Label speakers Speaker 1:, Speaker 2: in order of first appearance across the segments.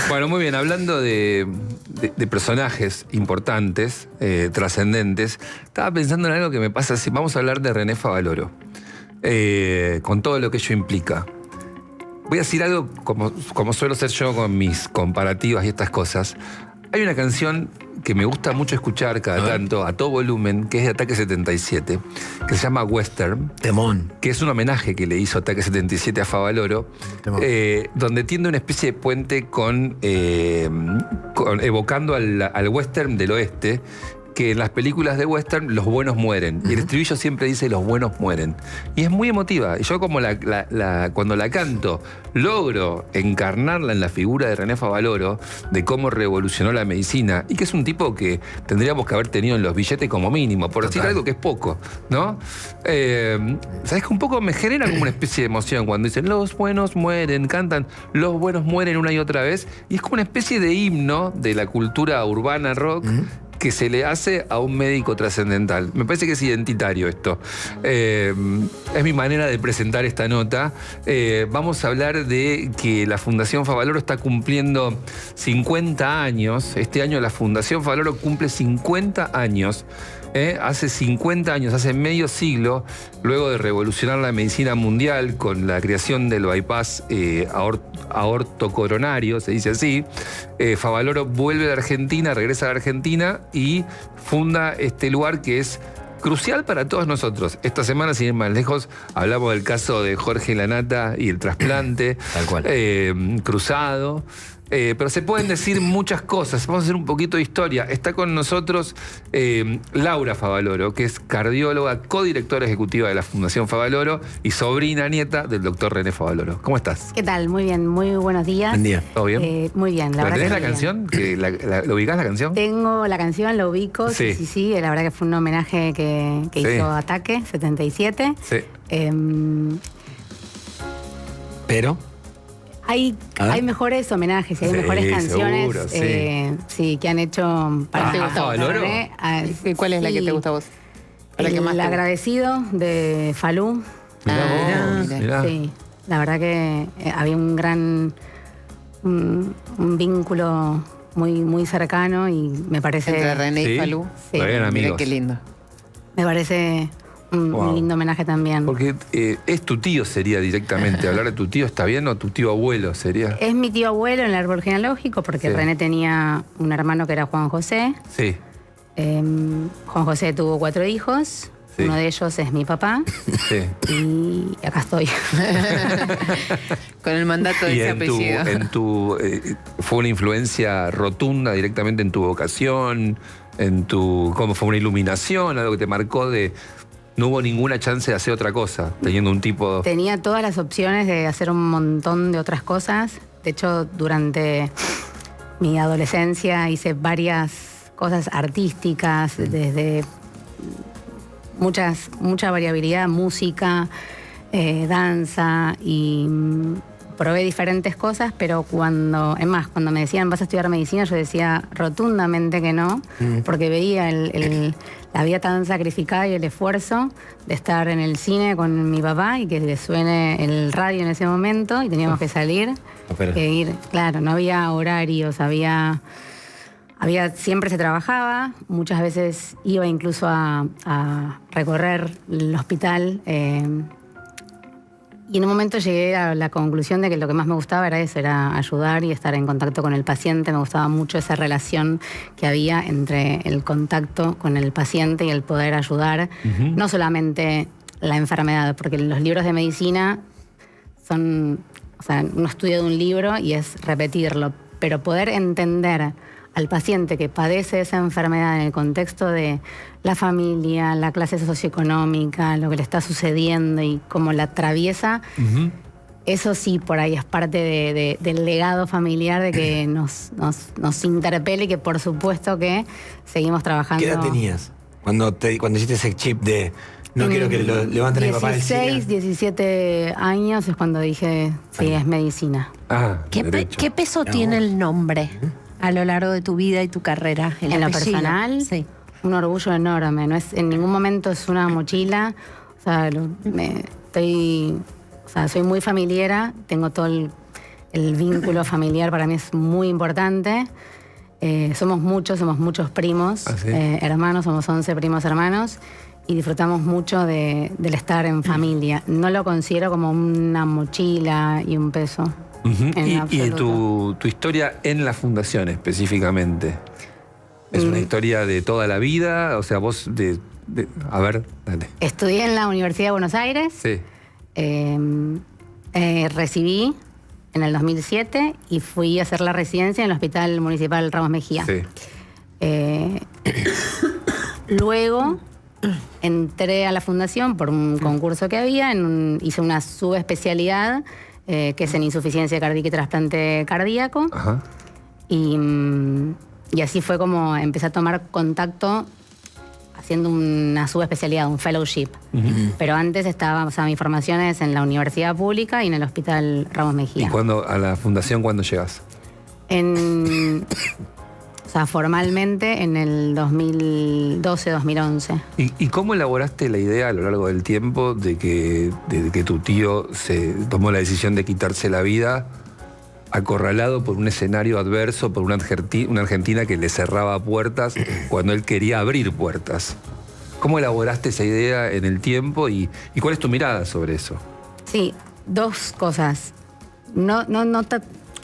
Speaker 1: Bueno, muy bien, hablando de personajes importantes, trascendentes, estaba pensando en algo que me pasa así. Vamos a hablar de René Favaloro, con todo lo que ello implica. Voy a decir algo como suelo hacer yo con mis comparativas y estas cosas. Hay una canción que me gusta mucho escuchar cada tanto, a todo volumen, que es de Ataque 77, que se llama Western.
Speaker 2: Temón.
Speaker 1: Que es un homenaje que le hizo Ataque 77 a Favaloro, donde tiende una especie de puente evocando al western del oeste, que en las películas de western los buenos mueren. Y el estribillo siempre dice los buenos mueren. Y es muy emotiva. Y yo como cuando la canto, logro encarnarla en la figura de René Favaloro, de cómo revolucionó la medicina, y que es un tipo que tendríamos que haber tenido en los billetes como mínimo, por decir algo que es poco, ¿no? ¿Sabes que un poco me genera como una especie de emoción cuando dicen los buenos mueren, cantan los buenos mueren una y otra vez, y es como una especie de himno de la cultura urbana rock, que se le hace a un médico trascendental. Me parece que es identitario esto. Es mi manera de presentar esta nota. Vamos a hablar de que la Fundación Favaloro está cumpliendo 50 años. Este año la Fundación Favaloro cumple 50 años. Hace 50 años, hace medio siglo, luego de revolucionar la medicina mundial con la creación del bypass aortocoronario, se dice así, Favaloro vuelve de Argentina, regresa a la Argentina y funda este lugar que es crucial para todos nosotros. Esta semana, sin ir más lejos, hablamos del caso de Jorge Lanata y el trasplante.
Speaker 2: Tal cual.
Speaker 1: Cruzado. Pero se pueden decir muchas cosas. Vamos a hacer un poquito de historia. Está con nosotros Laura Favaloro, que es cardióloga, codirectora ejecutiva de la Fundación Favaloro y sobrina nieta del doctor René Favaloro. ¿Cómo estás?
Speaker 3: ¿Qué tal? Muy bien, muy buenos días.
Speaker 2: Buen día.
Speaker 1: ¿Todo bien?
Speaker 3: Muy bien, la verdad.
Speaker 1: ¿Tenés
Speaker 3: que
Speaker 1: la canción? ¿Lo ubicás la canción?
Speaker 3: Tengo la canción, la ubico. Sí. La verdad que fue un homenaje que hizo Ataque 77.
Speaker 1: Sí.
Speaker 2: Pero...
Speaker 3: Hay mejores homenajes, hay mejores canciones
Speaker 1: seguro,
Speaker 3: que han hecho para
Speaker 1: Favaloro.
Speaker 4: ¿Cuál es la que te gusta a vos?
Speaker 3: El agradecido de Falú.
Speaker 1: Mirá.
Speaker 3: Sí, la verdad que había un gran un vínculo muy cercano y me parece...
Speaker 4: Entre René y Falú.
Speaker 3: Sí.
Speaker 4: Mira qué lindo.
Speaker 3: Me parece un lindo homenaje también.
Speaker 1: Porque es tu tío sería directamente. ¿Hablar de tu tío está bien o tu tío abuelo sería?
Speaker 3: Es mi tío abuelo en el árbol genealógico porque René tenía un hermano que era Juan José.
Speaker 1: Sí.
Speaker 3: Juan José tuvo 4 hijos. Sí. Uno de ellos es mi papá. Sí. Y acá estoy.
Speaker 4: Con el mandato de ese apellido.
Speaker 1: ¿Fue una influencia rotunda directamente en tu vocación? ¿Cómo fue una iluminación? ¿Algo que te marcó de... No hubo ninguna chance de hacer otra cosa, teniendo un tipo...
Speaker 3: Tenía todas las opciones de hacer un montón de otras cosas. De hecho, durante mi adolescencia hice varias cosas artísticas, desde mucha variabilidad, música, danza, y probé diferentes cosas, pero cuando me decían vas a estudiar medicina, yo decía rotundamente que no, porque veía la vida tan sacrificada y el esfuerzo de estar en el cine con mi papá y que le suene el radio en ese momento y teníamos que salir, que ir. Claro, no había horarios, siempre se trabajaba, muchas veces iba incluso a recorrer el hospital. Y en un momento llegué a la conclusión de que lo que más me gustaba era eso, era ayudar y estar en contacto con el paciente. Me gustaba mucho esa relación que había entre el contacto con el paciente y el poder ayudar. No solamente la enfermedad, porque los libros de medicina son, uno estudia de un libro y es repetirlo, pero poder entender al paciente que padece esa enfermedad en el contexto de la familia, la clase socioeconómica, lo que le está sucediendo y cómo la atraviesa, eso sí, por ahí es parte del legado familiar de que nos interpele y que por supuesto que seguimos trabajando.
Speaker 2: ¿Qué edad tenías cuando hiciste ese chip de no quiero que lo levanten a mi papá del cine?
Speaker 3: 16, 17 años es cuando dije, sí, es medicina.
Speaker 5: ¿Qué peso tiene el nombre a lo largo de tu vida y tu carrera?
Speaker 3: En lo personal,
Speaker 5: sí.
Speaker 3: Un orgullo enorme. No es, en ningún momento es una mochila. Soy muy familiera, tengo todo el vínculo familiar para mí es muy importante. Somos muchos primos,
Speaker 1: ¿Ah, sí?
Speaker 3: hermanos, somos 11 primos hermanos y disfrutamos mucho del estar en familia. No lo considero como una mochila y un peso.
Speaker 1: Y tu historia en la fundación específicamente, ¿es una historia de toda la vida? O sea, vos a ver, dale.
Speaker 3: Estudié en la Universidad de Buenos Aires.
Speaker 1: Sí.
Speaker 3: Recibí en el 2007 y fui a hacer la residencia en el Hospital Municipal Ramos Mejía.
Speaker 1: Sí.
Speaker 3: Luego entré a la fundación por un concurso que había, hice una subespecialidad que es en insuficiencia cardíaca y trasplante cardíaco.
Speaker 1: Ajá.
Speaker 3: Y así fue como empecé a tomar contacto haciendo una subespecialidad, un fellowship. Pero antes mi formación es en la universidad pública y en el Hospital Ramos Mejía.
Speaker 1: ¿Y a la fundación cuándo llegas?
Speaker 3: Formalmente en el 2012, 2011.
Speaker 1: ¿Y cómo elaboraste la idea a lo largo del tiempo de que tu tío se tomó la decisión de quitarse la vida acorralado por un escenario adverso, por una Argentina que le cerraba puertas cuando él quería abrir puertas? ¿Cómo elaboraste esa idea en el tiempo y cuál es tu mirada sobre eso?
Speaker 3: Sí, dos cosas.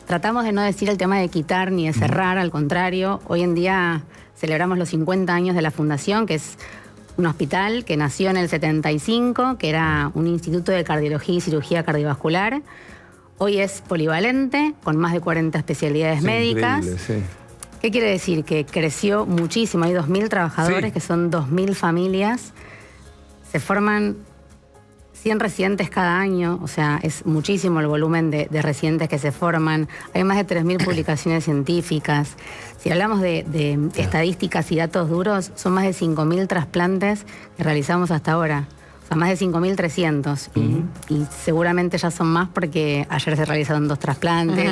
Speaker 3: Tratamos de no decir el tema de quitar ni de cerrar, al contrario. Hoy en día celebramos los 50 años de la Fundación, que es un hospital que nació en el 75, que era un instituto de cardiología y cirugía cardiovascular. Hoy es polivalente, con más de 40 especialidades médicas.
Speaker 1: Sí.
Speaker 3: ¿Qué quiere decir? Que creció muchísimo. Hay 2.000 trabajadores, que son 2.000 familias. Se forman 100 residentes cada año, o sea, es muchísimo el volumen de residentes que se forman. Hay más de 3.000 publicaciones científicas. Si hablamos de estadísticas y datos duros, son más de 5.000 trasplantes que realizamos hasta ahora. O sea, más de 5.300. Y seguramente ya son más porque ayer se realizaron 2 trasplantes.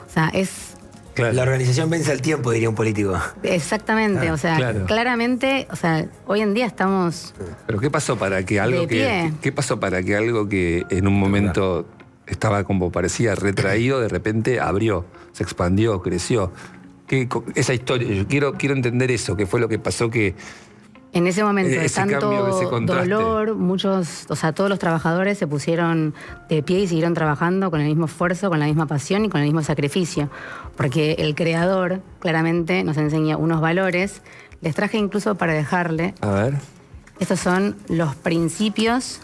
Speaker 3: O sea, es...
Speaker 2: Claro. La organización vence al tiempo, diría un político.
Speaker 3: Exactamente, o sea,
Speaker 1: claro.
Speaker 3: Claramente, o sea, hoy en día estamos...
Speaker 1: Pero ¿qué pasó para que algo ¿qué pasó para que algo que en un momento estaba como parecía retraído, de repente abrió, se expandió, creció? Esa historia, yo quiero entender eso, qué fue lo que pasó que...
Speaker 3: En ese momento de
Speaker 1: ese
Speaker 3: tanto
Speaker 1: cambio, ese contraste.
Speaker 3: dolor, todos los trabajadores se pusieron de pie y siguieron trabajando con el mismo esfuerzo, con la misma pasión y con el mismo sacrificio. Porque el creador claramente nos enseña unos valores. Les traje incluso para dejarle.
Speaker 1: A ver.
Speaker 3: Estos son los principios.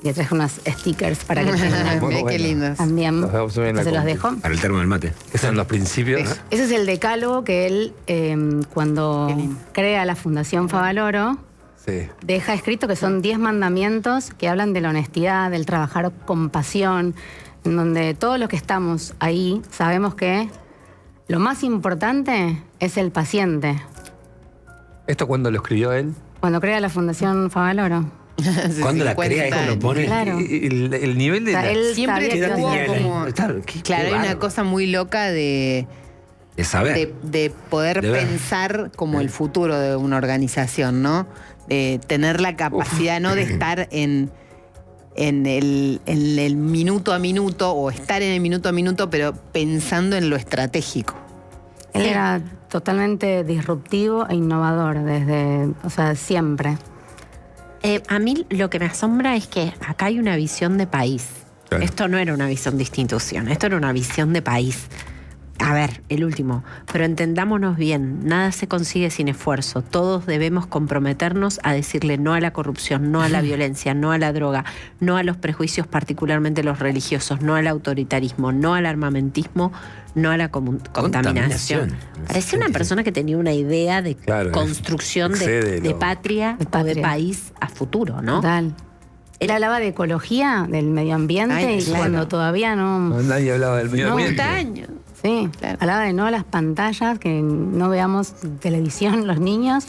Speaker 3: Le traje unos stickers para que tengan.
Speaker 4: Bueno. Qué lindos.
Speaker 3: También. Se los dejo.
Speaker 2: Para el termo del mate.
Speaker 1: ¿Qué son los principios?
Speaker 3: Ese es el decálogo que él, cuando crea la Fundación Favaloro,
Speaker 1: sí,
Speaker 3: deja escrito que son 10 mandamientos que hablan de la honestidad, del trabajar con pasión, en donde todos los que estamos ahí sabemos que lo más importante es el paciente.
Speaker 1: ¿Esto cuándo lo escribió él?
Speaker 3: Cuando crea la Fundación Favaloro.
Speaker 2: Cuando la crea, esto lo pone.
Speaker 3: Claro.
Speaker 1: El nivel de...
Speaker 3: O sea, él
Speaker 4: siempre
Speaker 3: sabía que
Speaker 4: tuvo
Speaker 3: iba a ser.
Speaker 4: como... Claro, hay una cosa muy loca de
Speaker 2: saber.
Speaker 4: De poder pensar como el futuro de una organización, ¿no? De tener la capacidad, no de estar en el minuto a minuto o estar en el minuto a minuto, pero pensando en lo estratégico.
Speaker 3: Él era totalmente disruptivo e innovador siempre.
Speaker 5: A mí lo que me asombra es que acá hay una visión de país.
Speaker 1: Claro.
Speaker 5: Esto no era una visión de institución, esto era una visión de país. A ver, el último, pero entendámonos bien, nada se consigue sin esfuerzo. Todos debemos comprometernos a decirle no a la corrupción, no a la violencia, no a la droga, no a los prejuicios, particularmente los religiosos, no al autoritarismo, no al armamentismo, no a la contaminación. Parecía una persona que tenía una idea de construcción de patria o de país a futuro, ¿no?
Speaker 3: Total. Él hablaba de ecología, del medio ambiente, cuando todavía no...
Speaker 1: Nadie hablaba del medio ambiente.
Speaker 5: Montaña.
Speaker 3: Sí, hablaba de no a las pantallas, que no veamos televisión los niños,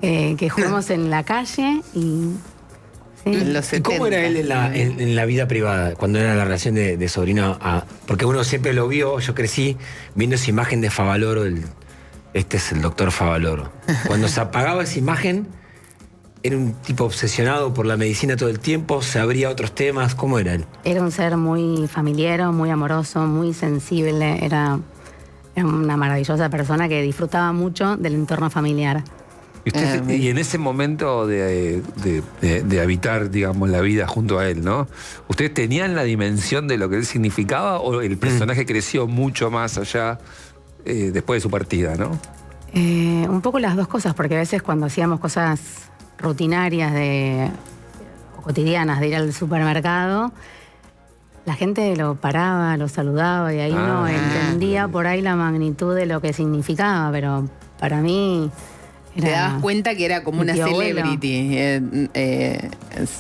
Speaker 3: que juguemos en la calle y... Sí.
Speaker 2: ¿Y cómo era él en la vida privada, cuando era la relación de sobrino a...? Porque uno siempre lo vio, yo crecí viendo esa imagen de Favaloro, este es el doctor Favaloro. Cuando se apagaba esa imagen, ¿Era un tipo obsesionado por la medicina todo el tiempo? ¿Se abría otros temas? ¿Cómo era él?
Speaker 3: Era un ser muy familiero, muy amoroso, muy sensible. Era una maravillosa persona que disfrutaba mucho del entorno familiar.
Speaker 1: Y en ese momento de habitar, digamos, la vida junto a él, ¿no? ¿Ustedes tenían la dimensión de lo que él significaba o el personaje creció mucho más allá después de su partida, ¿no?
Speaker 3: Un poco las dos cosas, porque a veces cuando hacíamos cosas rutinarias o cotidianas de ir al supermercado, la gente lo paraba, lo saludaba y ahí no entendía por ahí la magnitud de lo que significaba, pero para mí...
Speaker 4: Te dabas cuenta que era como una celebrity.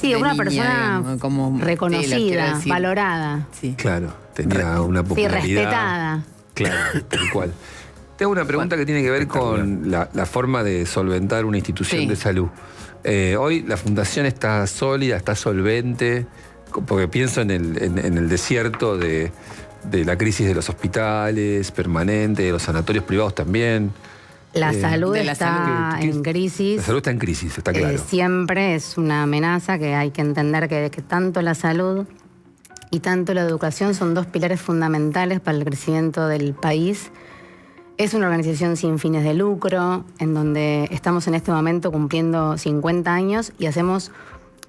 Speaker 3: Sí, una persona
Speaker 4: digamos, como,
Speaker 3: reconocida, valorada.
Speaker 4: Sí.
Speaker 1: Claro, tenía una popularidad.
Speaker 3: Sí, respetada.
Speaker 1: Claro, tal cual. Te hago una pregunta que tiene que ver con la forma de solventar una institución de salud. Hoy la fundación está sólida, está solvente, porque pienso en el desierto de la crisis de los hospitales permanente, de los sanatorios privados también.
Speaker 3: La salud está en crisis.
Speaker 1: La salud está en crisis, está claro.
Speaker 3: Siempre es una amenaza que hay que entender que tanto la salud y tanto la educación son dos pilares fundamentales para el crecimiento del país. Es una organización sin fines de lucro, en donde estamos en este momento cumpliendo 50 años y hacemos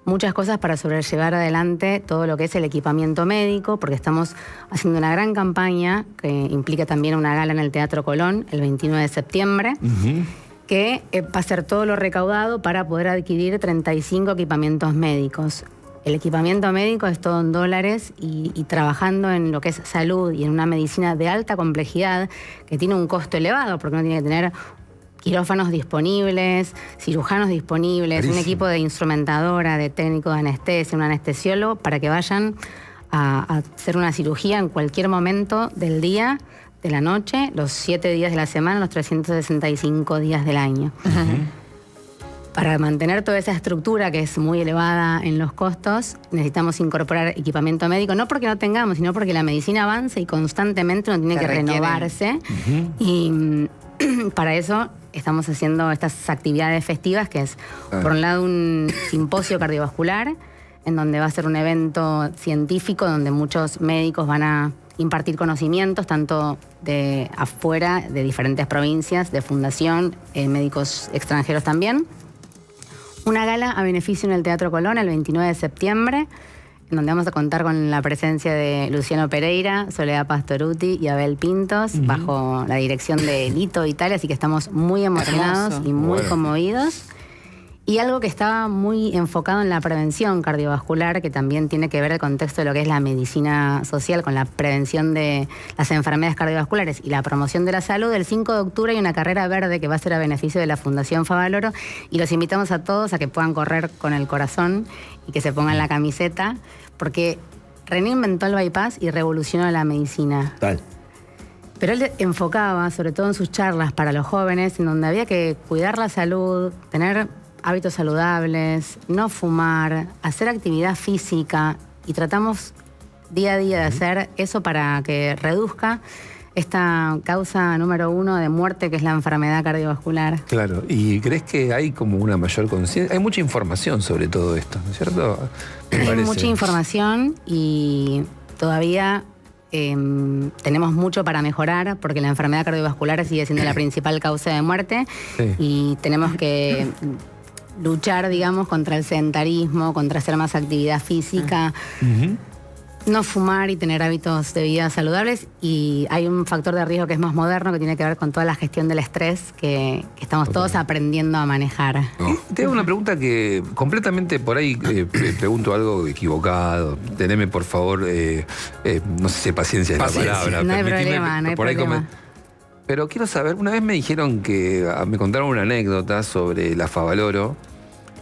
Speaker 3: muchas cosas para sobrellevar adelante todo lo que es el equipamiento médico, porque estamos haciendo una gran campaña que implica también una gala en el Teatro Colón el 29 de septiembre, que va a ser todo lo recaudado para poder adquirir 35 equipamientos médicos. El equipamiento médico es todo en dólares y trabajando en lo que es salud y en una medicina de alta complejidad que tiene un costo elevado, porque uno tiene que tener quirófanos disponibles, cirujanos disponibles, un equipo de instrumentadora, de técnico de anestesia, un anestesiólogo, para que vayan a hacer una cirugía en cualquier momento del día, de la noche, los 7 días de la semana, los 365 días del año. Para mantener toda esa estructura que es muy elevada en los costos, necesitamos incorporar equipamiento médico, no porque no tengamos, sino porque la medicina avanza y constantemente uno tiene que renovarse. Y para eso estamos haciendo estas actividades festivas, que es, por un lado, un simposio cardiovascular, en donde va a ser un evento científico, donde muchos médicos van a impartir conocimientos, tanto de afuera, de diferentes provincias, de fundación, médicos extranjeros también. Una gala a beneficio en el Teatro Colón el 29 de septiembre, en donde vamos a contar con la presencia de Luciano Pereira, Soledad Pastoruti y Abel Pintos, bajo la dirección de Lito Italia, así que estamos muy emocionados y muy conmovidos. Y algo que estaba muy enfocado en la prevención cardiovascular, que también tiene que ver el contexto de lo que es la medicina social, con la prevención de las enfermedades cardiovasculares y la promoción de la salud. El 5 de octubre hay una carrera verde que va a ser a beneficio de la Fundación Favaloro, y los invitamos a todos a que puedan correr con el corazón y que se pongan la camiseta, porque René inventó el bypass y revolucionó la medicina.
Speaker 2: Tal.
Speaker 3: Pero él enfocaba, sobre todo en sus charlas para los jóvenes, en donde había que cuidar la salud, tener hábitos saludables, no fumar, hacer actividad física, y tratamos día a día de hacer eso para que reduzca esta causa número 1 de muerte, que es la enfermedad cardiovascular.
Speaker 1: Claro, ¿y crees que hay como una mayor conciencia? Hay mucha información sobre todo esto, ¿no es cierto?
Speaker 3: Hay mucha información y todavía tenemos mucho para mejorar, porque la enfermedad cardiovascular sigue siendo la principal causa de muerte, y tenemos que luchar, digamos, contra el sedentarismo, contra hacer más actividad física, no fumar y tener hábitos de vida saludables. Y hay un factor de riesgo que es más moderno, que tiene que ver con toda la gestión del estrés que estamos todos aprendiendo a manejar.
Speaker 1: Te hago una pregunta que completamente por ahí pregunto algo equivocado. Teneme, por favor, no sé si paciencia es la palabra.
Speaker 3: No hay problema, no hay problema.
Speaker 1: Pero quiero saber, una vez me dijeron me contaron una anécdota sobre la Favaloro,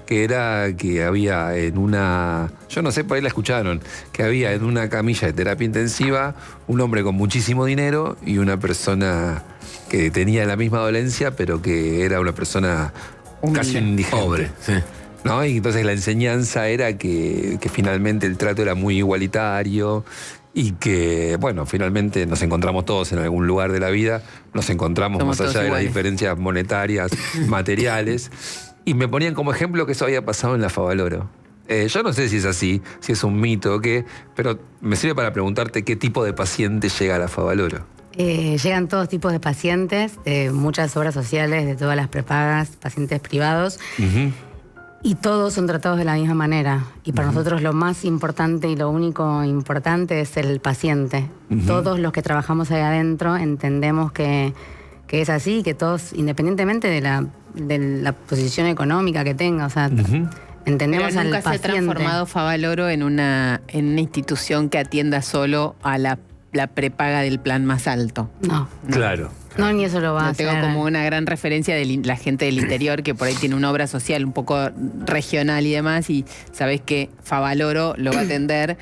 Speaker 1: que era que había en una, yo no sé, por ahí la escucharon, que había en una camilla de terapia intensiva un hombre con muchísimo dinero y una persona que tenía la misma dolencia, pero que era una persona casi indigente.
Speaker 2: Pobre, sí.
Speaker 1: ¿No? Y entonces la enseñanza era que finalmente el trato era muy igualitario, y que, bueno, finalmente nos encontramos todos en algún lugar de la vida, nos encontramos más allá de las diferencias monetarias, materiales. y me ponían como ejemplo que eso había pasado en la Favaloro. Yo no sé si es así, si es un mito o qué, pero me sirve para preguntarte qué tipo de paciente llega a la Favaloro.
Speaker 3: Llegan todos tipos de pacientes, de muchas obras sociales, de todas las prepagas, pacientes privados, y todos son tratados de la misma manera. Y para nosotros lo más importante y lo único importante es el paciente. Todos los que trabajamos ahí adentro entendemos que es así, que todos, independientemente de la posición económica que tenga, o sea, entendemos
Speaker 4: Pero nunca
Speaker 3: al
Speaker 4: se ha
Speaker 3: paciente.
Speaker 4: transformado Favaloro en una institución que atienda solo a la prepaga del plan más alto.
Speaker 3: No,
Speaker 1: Claro.
Speaker 3: no, ni eso lo va a
Speaker 4: Lo
Speaker 3: hacer.
Speaker 4: tengo como una gran referencia de la gente del interior que por ahí tiene una obra social un poco regional y demás, y sabés que Favaloro lo va a atender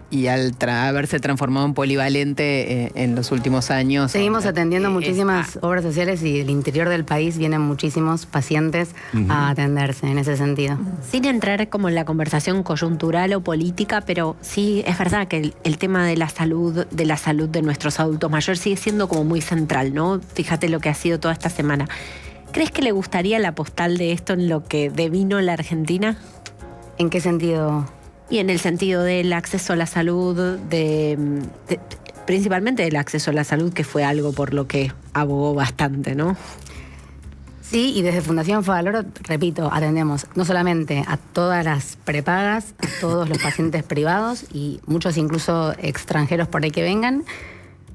Speaker 4: y al haberse transformado en polivalente en los últimos años.
Speaker 3: Seguimos atendiendo muchísimas obras sociales y del interior del país vienen muchísimos pacientes a atenderse en ese sentido.
Speaker 5: Sin entrar como en la conversación coyuntural o política, pero sí es verdad que el tema de la salud de nuestros adultos mayores sigue siendo como muy central, ¿no? Fíjate lo que ha sido toda esta semana. ¿Crees que le gustaría la postal de esto en lo que devino la Argentina?
Speaker 3: ¿En qué sentido?
Speaker 5: Y en el sentido del acceso a la salud, principalmente del acceso a la salud, que fue algo por lo que abogó bastante, ¿no?
Speaker 3: Sí, y desde Fundación Favaloro, repito, atendemos no solamente a todas las prepagas, a todos los pacientes privados y muchos incluso extranjeros por ahí que vengan,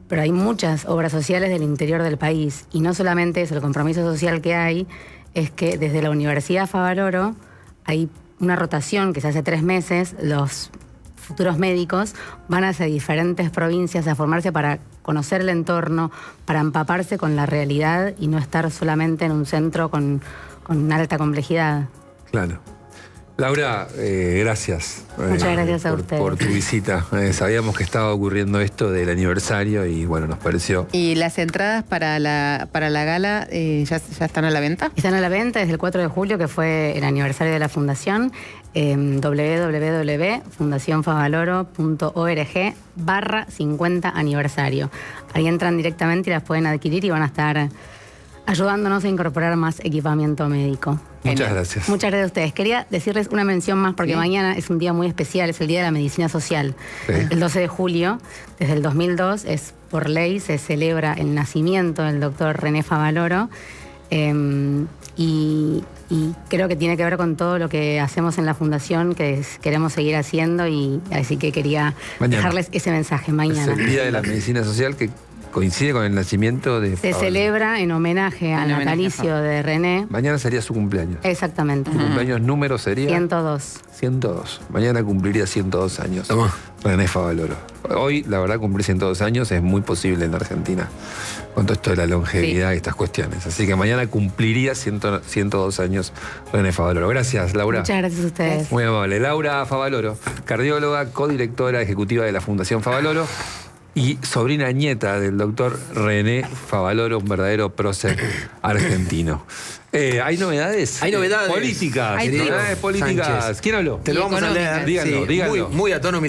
Speaker 3: pero hay muchas obras sociales del interior del país. Y no solamente eso, el compromiso social que hay es que desde la Universidad Favaloro hay una rotación que se hace 3 meses, los futuros médicos van hacia diferentes provincias a formarse para conocer el entorno, para empaparse con la realidad y no estar solamente en un centro con una alta complejidad.
Speaker 1: Claro. Laura, gracias.
Speaker 3: Muchas gracias a ustedes.
Speaker 1: Por tu visita. Sabíamos que estaba ocurriendo esto del aniversario y bueno, nos pareció.
Speaker 4: ¿Y las entradas para la gala ya están a la venta?
Speaker 3: Están a la venta desde el 4 de julio, que fue el aniversario de la fundación, www.fundacionfavaloro.org/50 aniversario. Ahí entran directamente y las pueden adquirir y van a estar ayudándonos a incorporar más equipamiento médico.
Speaker 1: Muchas gracias.
Speaker 3: Muchas gracias a ustedes. Quería decirles una mención más porque mañana es un día muy especial, es el Día de la Medicina Social.
Speaker 1: Sí.
Speaker 3: El 12 de julio, desde el 2002, por ley se celebra el nacimiento del doctor René Favaloro y creo que tiene que ver con todo lo que hacemos en la Fundación, que queremos seguir haciendo, y así que quería dejarles ese mensaje mañana.
Speaker 1: Es el Día de la Medicina Social que coincide con el nacimiento de
Speaker 3: Se
Speaker 1: Favaloro.
Speaker 3: celebra en homenaje al natalicio de René.
Speaker 1: Mañana sería su cumpleaños.
Speaker 3: Exactamente.
Speaker 1: Su cumpleaños número sería
Speaker 3: 102.
Speaker 1: 102. Mañana cumpliría 102 años.
Speaker 2: Toma.
Speaker 1: René Favaloro. Hoy, la verdad, cumplir 102 años es muy posible en la Argentina, con todo esto de la longevidad y estas cuestiones. Así que mañana cumpliría 102 años René Favaloro. Gracias, Laura.
Speaker 3: Muchas gracias a ustedes.
Speaker 1: Muy amable. Laura Favaloro, cardióloga, codirectora ejecutiva de la Fundación Favaloro y sobrina nieta del doctor René Favaloro, un verdadero prócer argentino. ¿Hay novedades?
Speaker 2: Hay novedades.
Speaker 1: Políticas.
Speaker 4: Hay
Speaker 1: novedades políticas.
Speaker 2: Sánchez.
Speaker 1: ¿Quién habló?
Speaker 2: Te lo vamos a leer.
Speaker 1: Díganlo,
Speaker 2: Sí,
Speaker 1: díganlo.
Speaker 2: Muy a tono